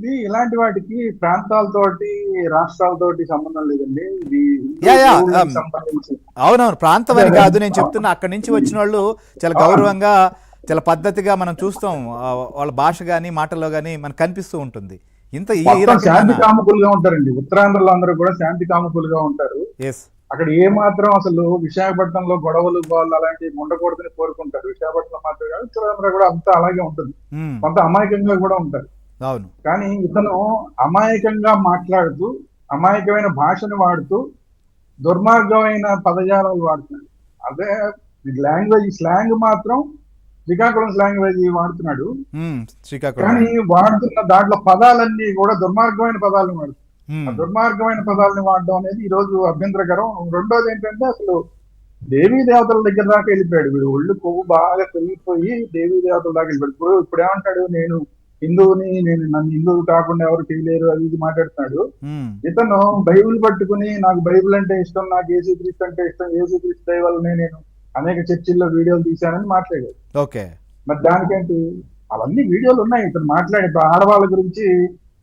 ఇది ఇలాంటి వాటికి ప్రాంతాలతోటి రాష్ట్రాలతోటి సంబంధం లేదండి. ఇది యా యా దేవుళ్ళకి సంబంధించి అవునవును, ప్రాంతం అదే అని అదే కాదు నేను చెప్తున్నా. అక్కడి నుంచి వచ్చిన వాళ్ళు చాలా గౌరవంగా, చాలా పద్ధతిగా మనం చూస్తాం. వాళ్ళ భాష కానీ మాటల్లో కానీ మనకు కనిపిస్తూ ఉంటుంది. ఇంత ఈ మొత్తం శాంతి రకంగానా? కాముకులుగా ఉంటారండి. ఉత్తరాంధ్రలో అందరూ కూడా శాంతి కాముకులుగా ఉంటారు. ఎస్. అక్కడ ఏ మాత్రం అసలు విశాఖపట్నంలో గొడవలు గోళ్ళు అలాంటివి ఉండకూడదని కోరుకుంటారు. విశాఖపట్నం మాత్రం కాదు, ఉత్తరాంధ్ర కూడా అంతా అలాగే ఉంటుంది. కొంత అమాయకంగా కూడా ఉంటారు. అవును. కానీ ఇతను అమాయకంగా మాట్లాడుతూ, అమాయకమైన భాషను వాడుతూ, దుర్మార్గమైన పదజాలాలు వాడుతున్నాడు. అదే లాంగ్వేజ్ స్లాంగ్ మాత్రం శ్రీకాకుళం లాంగ్వేజ్ వాడుతున్నాడు. శ్రీకాకుళం. కానీ వాడుతున్న దాంట్లో పదాలన్నీ కూడా దుర్మార్గమైన పదాలను వాడుతున్నాడు. ఆ దుర్మార్గమైన పదాలను వాడడం అనేది ఈ రోజు అభ్యంతరకరం. రెండోది ఏంటంటే అసలు దేవీ దేవతల దగ్గర దాకా వెళ్ళిపోయాడు. వీడు ఒళ్ళు కొవ్వు బాగా పెరిగిపోయి దేవీ దేవతల దాకా వెళ్ళిపోయాడు. ఇప్పుడు ఏమంటాడు, నేను హిందువుని, నేను నన్ను హిందువు కాకుండా ఎవరు చేయలేరు అది ఇది మాట్లాడుతున్నాడు. ఇతను బైబిల్ పట్టుకుని నాకు బైబిల్ అంటే ఇష్టం, నాకు యేసుక్రీస్తు అంటే ఇష్టం, యేసుక్రీస్తు దయ వల్లనే నేను అనేక చర్చిల్లో వీడియోలు తీశానని మాట్లాడాడు. ఓకే. మరి దానికేంటి, అవన్నీ వీడియోలు ఉన్నాయి. ఇతను మాట్లాడి ఆడవాళ్ళ గురించి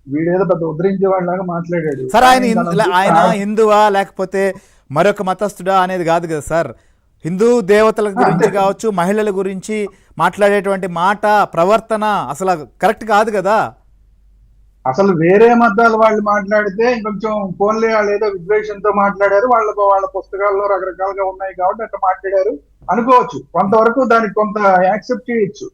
వీడేదో పెద్ద ఉద్ధరించే వాళ్ళలాగా మాట్లాడాడు. సార్ ఆయన హిందువా లేకపోతే మరొక మతస్థుడా అనేది కాదు కదా సార్. హిందూ దేవతల గురించి కావచ్చు, మహిళల గురించి మాట్లాడేటువంటి మాట, ప్రవర్తన అసలు కరెక్ట్ కాదు కదా. అసలు వేరే మతాల వాళ్ళు మాట్లాడితే ఇంకొంచెం ఫోన్లే, వాళ్ళు ఏదో విద్వేషంతో మాట్లాడారు, వాళ్ళ పుస్తకాల్లో రకరకాలుగా ఉన్నాయి కాబట్టి అట్లా మాట్లాడారు అనుకోవచ్చు. కొంతవరకు దానికి కొంత యాక్సెప్ట్ చేయొచ్చు.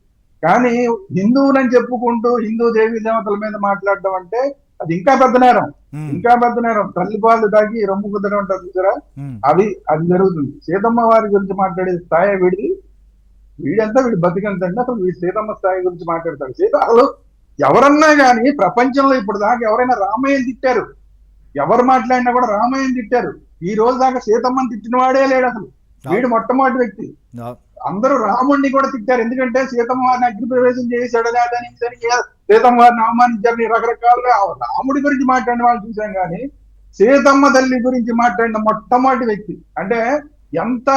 కానీ హిందువులని చెప్పుకుంటూ హిందూ దేవీ దేవతల మీద మాట్లాడడం అంటే అది ఇంకా పెద్ద నేరం. ఇంకా పెద్ద నేరం. తల్లి పాలు తాగి రొమ్ము కుదరం ఉంటుంది చూసారా, అది జరుగుతుంది. సీతమ్మ వారి గురించి మాట్లాడే స్థాయి వీడంతా వీడు బతికంతంటే అసలు వీడు సీతమ్మ స్థాయి గురించి మాట్లాడతాడు. అసలు ఎవరన్నా కానీ ప్రపంచంలో ఇప్పుడు దాకా ఎవరైనా రామయ్యని తిట్టారు, ఎవరు మాట్లాడినా కూడా రామయ్యని తిట్టారు. ఈ రోజు దాకా సీతమ్మని తిట్టిన వాడే లేడు అసలు. వీడు మొట్టమొదటి వ్యక్తి. అందరూ రాముడిని కూడా తిట్టారు, ఎందుకంటే సీతమ్మ వారిని అగ్ని ప్రవేశం చేశాడు లేదని సీతమ్మ వారిని అవమానించారని రకరకాలుగా రాముడి గురించి మాట్లాడిన వాళ్ళు చూసాం. కానీ సీతమ్మ తల్లి గురించి మాట్లాడిన మొట్టమొదటి వ్యక్తి. అంటే ఎంత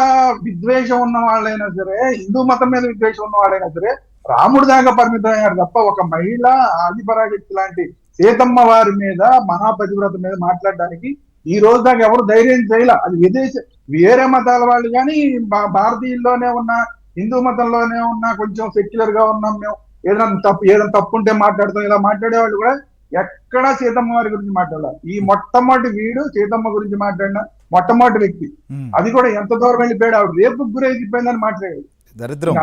విద్వేషం ఉన్న వాళ్ళైనా సరే, హిందూ మతం మీద విద్వేషం ఉన్న వాళ్ళైనా సరే రాముడి దాకా పరిమితం అయ్యారు తప్ప ఒక మహిళ ఆదిపరాశక్తి లాంటి సీతమ్మ వారి మీద, మహాపతివ్రత మీద మాట్లాడడానికి ఈ రోజు దాకా ఎవరు ధైర్యం చేయాల. అది వేరే మతాల వాళ్ళు కానీ భారతీయుల్లోనే ఉన్న, హిందూ మతంలోనే ఉన్న, కొంచెం సెక్యులర్ గా ఉన్నాం మేము, ఏదైనా తప్పు ఉంటే మాట్లాడతాం, ఇలా మాట్లాడే వాళ్ళు కూడా ఎక్కడా సీతమ్మ వారి గురించి మాట్లాడాలి. ఈ మొట్టమొదటి వీడు సీతమ్మ గురించి మాట్లాడిన మొట్టమొదటి వ్యక్తి. అది కూడా ఎంత దూరం వెళ్ళిపోయాడు, ఆవిడ రేపుకు గురైపోయిందని మాట్లాడాడు.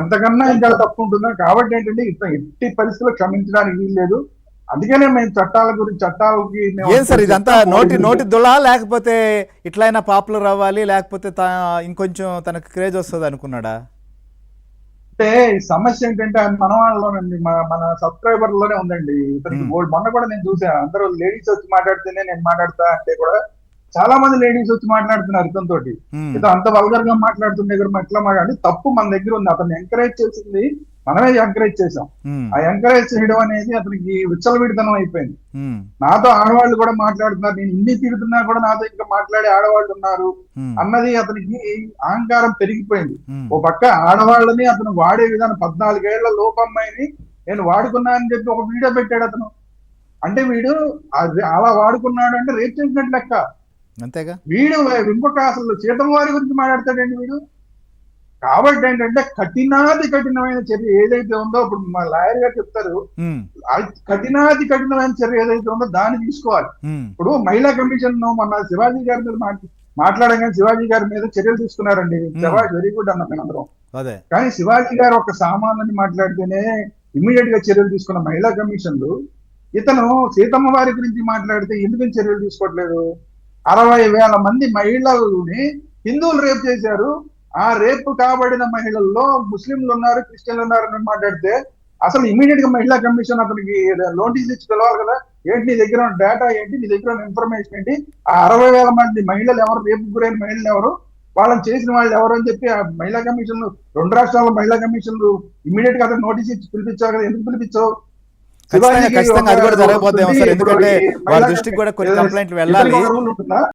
అంతకన్నా ఇంకా తప్పు ఉంటుందా? కాబట్టి ఏంటంటే ఎట్టి పరిస్థితుల్లో క్షమించడానికి వీల్లేదు. అందుకనే మేము చట్టాలకి ఏం సార్ ఇదంతా నోటి దుళా, లేకపోతే ఇట్లయినా పాపులర్ అవ్వాలి, లేకపోతే ఇంకొంచెం తనకు క్రేజ్ వస్తుంది అనుకున్నాడా? అంటే ఈ సమస్య ఏంటంటే మన వాళ్ళలోనండి, మన సబ్స్క్రైబర్లోనే ఉందండి. ఇతనికి మొన్న కూడా నేను చూసాను, అందరూ లేడీస్ వచ్చి మాట్లాడితేనే నేను మాట్లాడతా అంటే కూడా చాలా మంది లేడీస్ వచ్చి మాట్లాడుతున్నారు ఇతనితో. ఇతను అంత వల్గర్ గా మాట్లాడుతుండే కూడా ఎట్లా మాట్లాడి తప్పు మన దగ్గర ఉంది. అతన్ని ఎంకరేజ్ చేసింది మనమే ఎంకరేజ్ చేసాం. ఆ ఎంకరేజ్ చేయడం అనేది అతనికి విచ్చలవిడితనం అయిపోయింది. నాతో ఆడవాళ్ళు కూడా మాట్లాడుతున్నారు, నేను ఇన్ని తిరుగుతున్నా కూడా నాతో ఇంకా మాట్లాడే ఆడవాళ్ళు ఉన్నారు అన్నది అతనికి అహంకారం పెరిగిపోయింది. ఓ పక్క ఆడవాళ్ళని అతను వాడే విధానం, 14 ఏళ్ల లోపమ్మాయిని నేను వాడుకున్నా అని చెప్పి ఒక వీడియో పెట్టాడు అతను. అంటే వీడు అలా వాడుకున్నాడు అంటే రేప్ చేసినట్టు లెక్క. అంతేగా. వీడు ఇంకొక అసలు సీతమ్మ వారి గురించి మాట్లాడతాడండి వీడు. కాబట్టి ఏంటంటే కఠినమైన చర్య ఏదైతే ఉందో, ఇప్పుడు మా లాయర్ గారు చెప్తారు, కఠినమైన చర్య ఏదైతే ఉందో దాన్ని తీసుకోవాలి. ఇప్పుడు మహిళా కమిషన్ మొన్న శివాజీ గారి మీద మాట్లాడగానే శివాజీ గారి మీద చర్యలు తీసుకున్నారండి. శివాజీ వెరీ గుడ్ అన్న అందరం. కానీ శివాజీ గారు ఒక సామాన్యుని మాట్లాడితేనే ఇమ్మీడియట్ గా చర్యలు తీసుకున్న మహిళా కమిషన్లు, ఇతను సీతమ్మ వారి గురించి మాట్లాడితే ఎందుకని చర్యలు తీసుకోవట్లేదు? 60,000 మంది మహిళల్ని హిందువులు రేపు చేశారు. ఆ రేపు కాబడిన మహిళల్లో ముస్లింలు ఉన్నారు, క్రిస్టియన్లు ఉన్నారు అని మాట్లాడితే అసలు ఇమీడియట్ గా మహిళా కమిషన్ అతనికి నోటీస్ ఇచ్చి పిలవాలి కదా. ఏంటి నీ దగ్గర ఉన్న డేటా ఏంటి, నీ దగ్గర ఉన్న ఇన్ఫర్మేషన్ ఏంటి, ఆ 60,000 మంది మహిళలు ఎవరు, రేపు గురైన మహిళలు ఎవరు, వాళ్ళని చేసిన వాళ్ళు ఎవరు అని చెప్పి ఆ మహిళా కమిషన్లు, 2 రాష్ట్రాల మహిళా కమిషన్లు ఇమీడియట్ గా అతను నోటీస్ ఇచ్చి పిలిపించారు కదా. ఎందుకు పిలిపించావు? ఖచ్చితంగా అది కూడా జరగబోద్దేమో సార్, ఎందుకంటే వాళ్ళ దృష్టికి కూడా కొన్ని కంప్లైంట్లు వెళ్ళాలి.